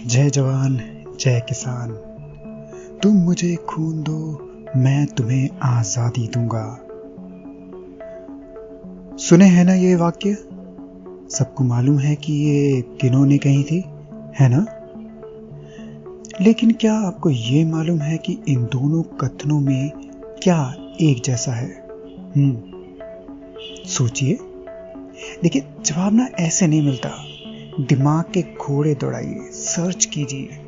जय जवान जय किसान, तुम मुझे खून दो, मैं तुम्हें आजादी दूंगा। सुने हैं ना ये वाक्य? सबको मालूम है कि ये किन्होंने कही थी, है ना? लेकिन क्या आपको ये मालूम है कि इन दोनों कथनों में क्या एक जैसा है? सोचिए। देखिए, जवाब ना ऐसे नहीं मिलता। दिमाग के घोड़े दौड़ाइए, सर्च कीजिए।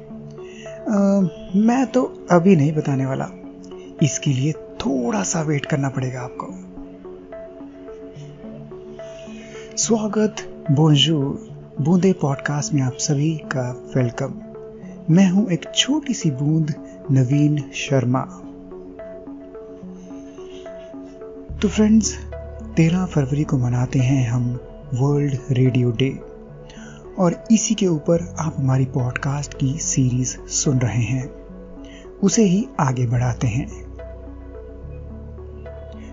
मैं तो अभी नहीं बताने वाला, इसके लिए थोड़ा सा वेट करना पड़ेगा आपको। स्वागत, बोंजूर, बूंदे पॉडकास्ट में आप सभी का वेलकम। मैं हूं एक छोटी सी बूंद, नवीन शर्मा। तो फ्रेंड्स, 13 फरवरी को मनाते हैं हम वर्ल्ड रेडियो डे, और इसी के ऊपर आप हमारी पॉडकास्ट की सीरीज सुन रहे हैं, उसे ही आगे बढ़ाते हैं।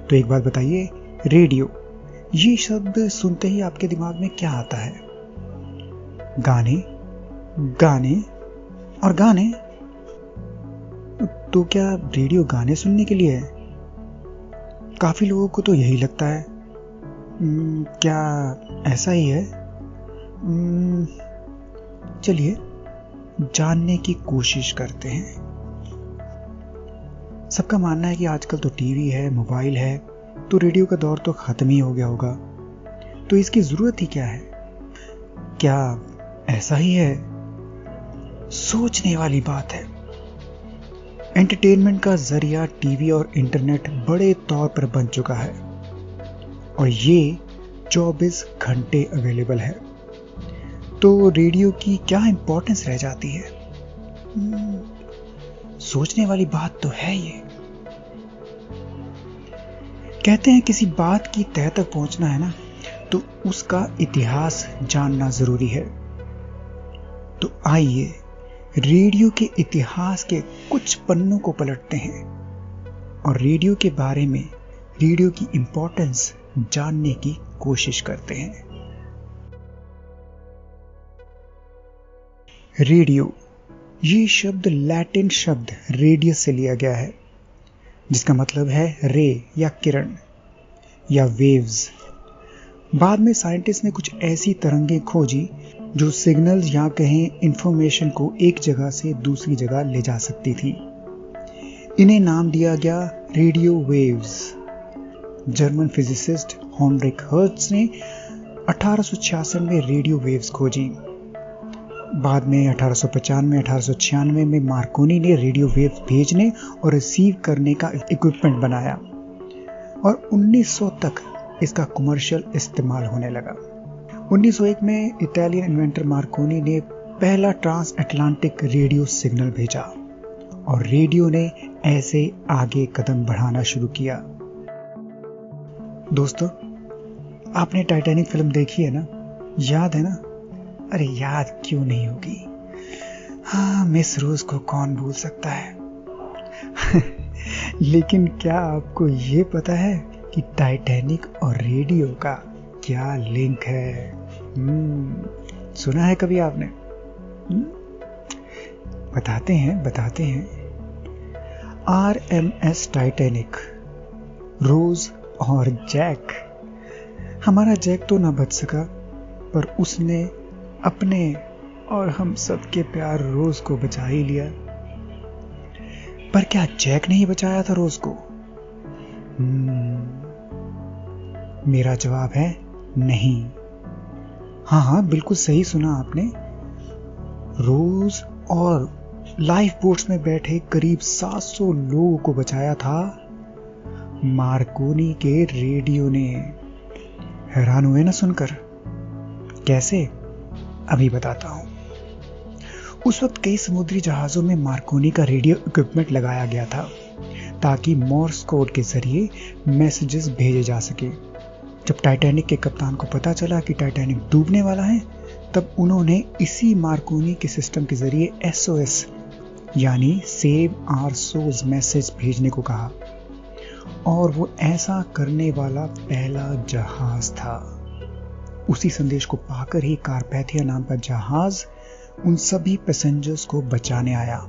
तो एक बात बताइए, रेडियो, ये शब्द सुनते ही आपके दिमाग में क्या आता है? गाने, गाने और गाने। तो क्या रेडियो गाने सुनने के लिए है? काफी लोगों को तो यही लगता है। क्या ऐसा ही है? चलिए जानने की कोशिश करते हैं। सबका मानना है कि आजकल तो टीवी है, मोबाइल है, तो रेडियो का दौर तो खत्म ही हो गया होगा। तो इसकी जरूरत ही क्या है? क्या ऐसा ही है? सोचने वाली बात है। एंटरटेनमेंट का जरिया टीवी और इंटरनेट बड़े तौर पर बन चुका है, और ये 24 घंटे अवेलेबल है। तो रेडियो की क्या इंपॉर्टेंस रह जाती है? सोचने वाली बात तो है ये। कहते हैं किसी बात की तह तक पहुंचना है ना, तो उसका इतिहास जानना जरूरी है। तो आइए रेडियो के इतिहास के कुछ पन्नों को पलटते हैं और रेडियो के बारे में, रेडियो की इंपॉर्टेंस जानने की कोशिश करते हैं। रेडियो, ये शब्द लैटिन शब्द रेडियस से लिया गया है, जिसका मतलब है रे या किरण या वेव्स। बाद में साइंटिस्ट ने कुछ ऐसी तरंगें खोजी जो सिग्नल्स या कहें इंफॉर्मेशन को एक जगह से दूसरी जगह ले जा सकती थी। इन्हें नाम दिया गया radio waves. German physicist Heinrich Hertz ने 1866 में रेडियो वेव्स खोजी। बाद में 1895-1896 में मार्कोनी ने रेडियो वेव्स भेजने और रिसीव करने का इक्विपमेंट बनाया, और 1900 तक इसका कमर्शियल इस्तेमाल होने लगा। 1901 में इटालियन इन्वेंटर मार्कोनी ने पहला ट्रांस अटलांटिक रेडियो सिग्नल भेजा, और रेडियो ने ऐसे आगे कदम बढ़ाना शुरू किया। दोस्तों, आपने टाइटैनिक फिल्म देखी है ना? याद है ना? अरे याद क्यों नहीं होगी? हाँ, मिस रोज को कौन भूल सकता है? लेकिन क्या आपको ये पता है कि टाइटैनिक और रेडियो का क्या लिंक है? सुना है कभी आपने? बताते हैं। RMS टाइटैनिक, रोज और जैक। हमारा जैक तो ना बच सका, पर उसने अपने और हम सबके प्यार रोज को बचा ही लिया। पर क्या जैक ने ही बचाया था रोज को? मेरा जवाब है नहीं। हाँ, बिल्कुल सही सुना आपने। रोज और लाइफ बोट्स में बैठे करीब 700 लोगों को बचाया था मार्कोनी के रेडियो ने। हैरान हुए ना सुनकर? कैसे? अभी बताता हूं। उस वक्त कई समुद्री जहाजों में मार्कोनी का रेडियो इक्विपमेंट लगाया गया था, ताकि मोर्स कोड के जरिए मैसेजेस भेजे जा सके। जब टाइटैनिक के कप्तान को पता चला कि टाइटैनिक डूबने वाला है, तब उन्होंने इसी मार्कोनी के सिस्टम के जरिए SOS यानी सेव आवर सोल्स मैसेज भेजने को कहा, और वो ऐसा करने वाला पहला जहाज था। उसी संदेश को पाकर ही कारपैथिया नाम का जहाज उन सभी पैसेंजर्स को बचाने आया।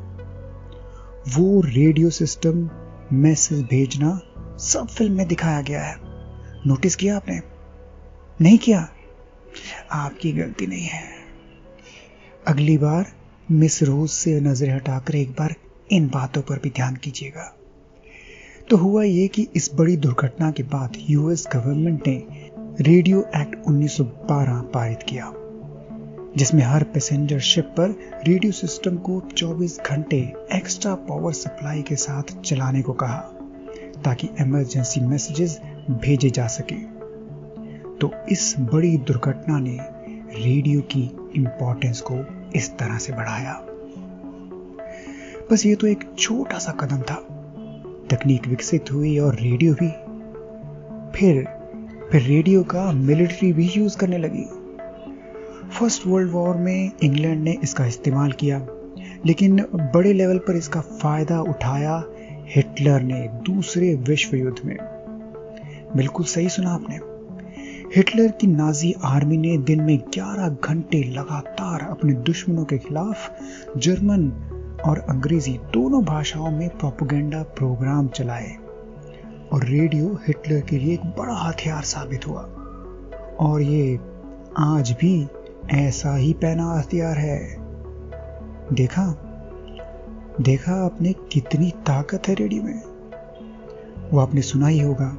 वो रेडियो सिस्टम, मैसेज भेजना सब फिल्म में दिखाया गया है। नोटिस किया आपने? नहीं किया? आपकी गलती नहीं है। अगली बार मिस रोज से नजर हटाकर एक बार इन बातों पर भी ध्यान कीजिएगा। तो हुआ ये कि इस बड़ी दुर्घटना के बाद यूएस गवर्नमेंट ने रेडियो एक्ट 1912 पारित किया, जिसमें हर पैसेंजर शिप पर रेडियो सिस्टम को 24 घंटे एक्स्ट्रा पावर सप्लाई के साथ चलाने को कहा, ताकि इमरजेंसी मैसेजेस भेजे जा सके। तो इस बड़ी दुर्घटना ने रेडियो की इंपॉर्टेंस को इस तरह से बढ़ाया। बस ये तो एक छोटा सा कदम था। तकनीक विकसित हुई और रेडियो भी। फिर रेडियो का मिलिट्री भी यूज करने लगी। फर्स्ट वर्ल्ड वॉर में इंग्लैंड ने इसका इस्तेमाल किया, लेकिन बड़े लेवल पर इसका फायदा उठाया हिटलर ने दूसरे विश्व युद्ध में। बिल्कुल सही सुना आपने। हिटलर की नाजी आर्मी ने दिन में 11 घंटे लगातार अपने दुश्मनों के खिलाफ जर्मन और अंग्रेजी दोनों भाषाओं में प्रोपेगेंडा प्रोग्राम चलाए, और रेडियो हिटलर के लिए एक बड़ा हथियार साबित हुआ। और ये आज भी ऐसा ही पहना हथियार है। देखा आपने कितनी ताकत है रेडियो में। वो आपने सुना ही होगा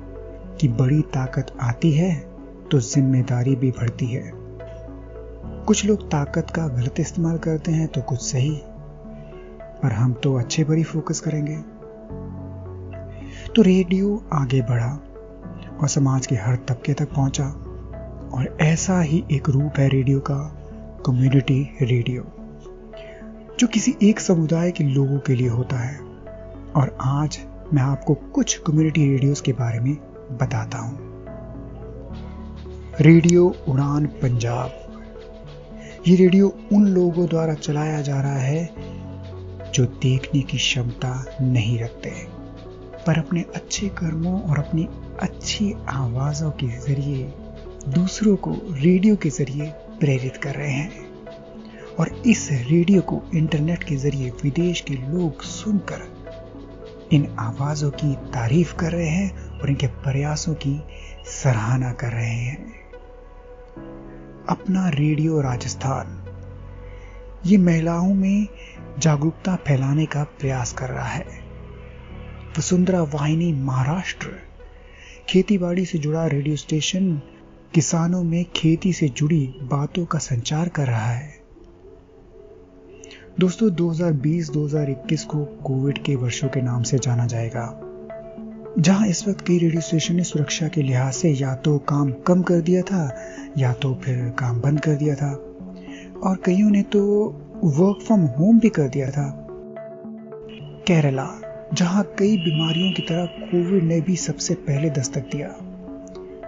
कि बड़ी ताकत आती है तो जिम्मेदारी भी बढ़ती है। कुछ लोग ताकत का गलत इस्तेमाल करते हैं तो कुछ सही, पर हम तो अच्छे पर ही फोकस करेंगे। तो रेडियो आगे बढ़ा और समाज के हर तबके तक पहुंचा, और ऐसा ही एक रूप है रेडियो का, कम्युनिटी रेडियो, जो किसी एक समुदाय के लोगों के लिए होता है। और आज मैं आपको कुछ कम्युनिटी रेडियोस के बारे में बताता हूं। रेडियो उड़ान पंजाब। ये रेडियो उन लोगों द्वारा चलाया जा रहा है जो देखने की क्षमता नहीं रखते, पर अपने अच्छे कर्मों और अपनी अच्छी आवाजों के जरिए दूसरों को रेडियो के जरिए प्रेरित कर रहे हैं। और इस रेडियो को इंटरनेट के जरिए विदेश के लोग सुनकर इन आवाजों की तारीफ कर रहे हैं और इनके प्रयासों की सराहना कर रहे हैं। अपना रेडियो राजस्थान, ये महिलाओं में जागरूकता फैलाने का प्रयास कर रहा है। वसुंधरा वाहिनी महाराष्ट्र, खेतीबाड़ी से जुड़ा रेडियो स्टेशन किसानों में खेती से जुड़ी बातों का संचार कर रहा है। दोस्तों, 2020-2021 को कोविड के वर्षों के नाम से जाना जाएगा, जहां इस वक्त कई रेडियो स्टेशन ने सुरक्षा के लिहाज से या तो काम कम कर दिया था या तो फिर काम बंद कर दिया था, और कईयों ने तो वर्क फ्रॉम होम भी कर दिया था। केरला, जहां कई बीमारियों की तरह कोविड ने भी सबसे पहले दस्तक दिया,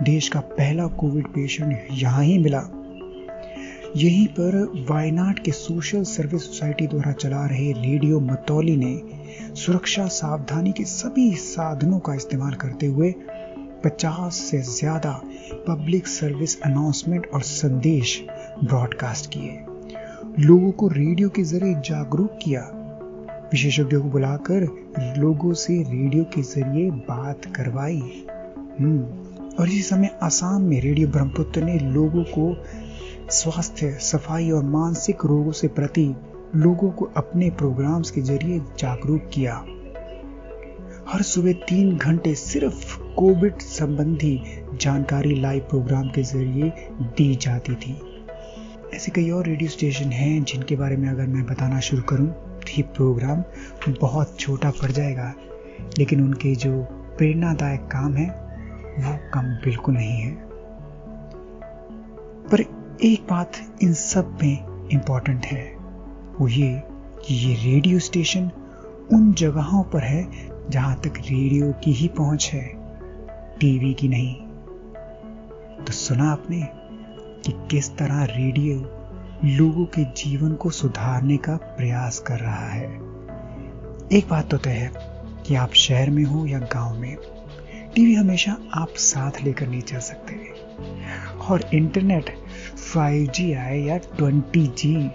देश का पहला कोविड पेशेंट यहां ही मिला। यहीं पर वायनाड के सोशल सर्विस सोसाइटी द्वारा चला रहे रेडियो मतौली ने सुरक्षा सावधानी के सभी साधनों का इस्तेमाल करते हुए 50 से ज्यादा पब्लिक सर्विस अनाउंसमेंट और संदेश ब्रॉडकास्ट किए, लोगों को रेडियो के जरिए जागरूक किया, विशेषज्ञों को बुलाकर लोगों से रेडियो के जरिए बात करवाई। और इसी समय असम में रेडियो ब्रह्मपुत्र ने लोगों को स्वास्थ्य, सफाई और मानसिक रोगों से प्रति लोगों को अपने प्रोग्राम्स के जरिए जागरूक किया। हर सुबह 3 घंटे सिर्फ कोविड संबंधी जानकारी लाइव प्रोग्राम के जरिए दी जाती थी। ऐसे कई और रेडियो स्टेशन हैं जिनके बारे में अगर मैं बताना शुरू करूं तो ये प्रोग्राम बहुत छोटा पड़ जाएगा, लेकिन उनके जो प्रेरणादायक काम है वो कम बिल्कुल नहीं है। पर एक बात इन सब में इंपॉर्टेंट है, वो ये कि ये रेडियो स्टेशन उन जगहों पर है जहां तक रेडियो की ही पहुंच है, टीवी की नहीं। तो सुना आपने कि किस तरह रेडियो लोगों के जीवन को सुधारने का प्रयास कर रहा है। एक बात तो तय है कि आप शहर में हो या गांव में, टीवी हमेशा आप साथ लेकर नहीं चल सकते। और इंटरनेट 5G आए या 20G,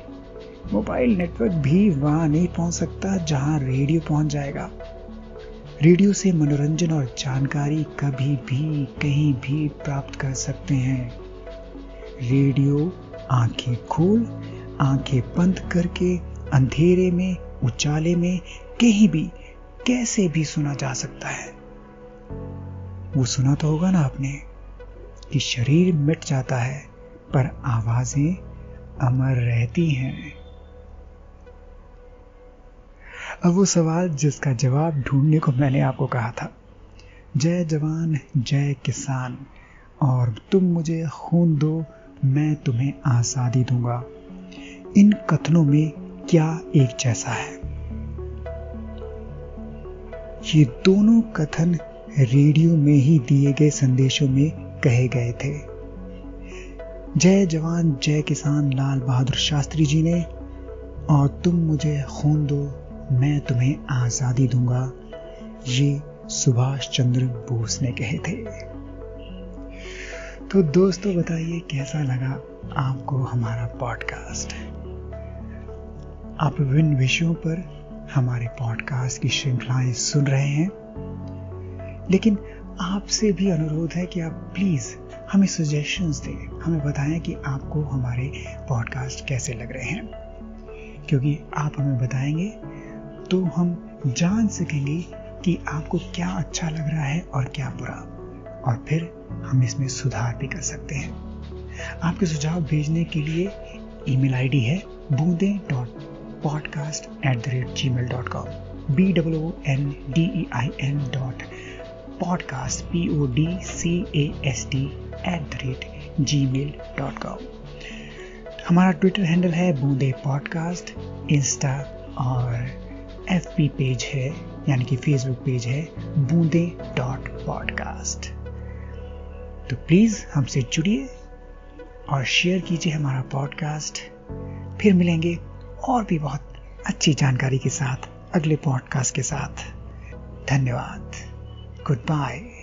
मोबाइल नेटवर्क भी वहां नहीं पहुंच सकता जहां रेडियो पहुंच जाएगा। रेडियो से मनोरंजन और जानकारी कभी भी कहीं भी प्राप्त कर सकते हैं। रेडियो आंखें खोल आंखें बंद करके अंधेरे में उजाले में कहीं भी कैसे भी सुना जा सकता है। वो सुना तो होगा ना आपने कि शरीर मिट जाता है पर आवाजें अमर रहती हैं। अब वो सवाल जिसका जवाब ढूंढने को मैंने आपको कहा था, जय जवान जय किसान और तुम मुझे खून दो मैं तुम्हें आजादी दूंगा, इन कथनों में क्या एक जैसा है? ये दोनों कथन रेडियो में ही दिए गए संदेशों में कहे गए थे। जय जवान जय किसान लाल बहादुर शास्त्री जी ने और तुम मुझे खून दो मैं तुम्हें आजादी दूंगा, ये सुभाष चंद्र बोस ने कहे थे। तो दोस्तों बताइए कैसा लगा आपको हमारा पॉडकास्ट। आप विभिन्न विषयों पर हमारे पॉडकास्ट की श्रृंखलाएं सुन रहे हैं, लेकिन आपसे भी अनुरोध है कि आप प्लीज हमें सजेशंस दें, हमें बताएं कि आपको हमारे पॉडकास्ट कैसे लग रहे हैं, क्योंकि आप हमें बताएंगे तो हम जान सकेंगे कि आपको क्या अच्छा लग रहा है और क्या बुरा, और फिर हम इसमें सुधार भी कर सकते हैं। आपके सुझाव भेजने के लिए ईमेल आईडी है boondein.podcast@gmail.com BOONDEIN.podcast@gmail.com। हमारा ट्विटर हैंडल है बूंदे पॉडकास्ट, इंस्टा और FB पेज है यानी कि फेसबुक पेज है boonde.podcast। तो प्लीज हमसे जुड़िए और शेयर कीजिए हमारा पॉडकास्ट। फिर मिलेंगे और भी बहुत अच्छी जानकारी के साथ अगले पॉडकास्ट के साथ। धन्यवाद। Good bye.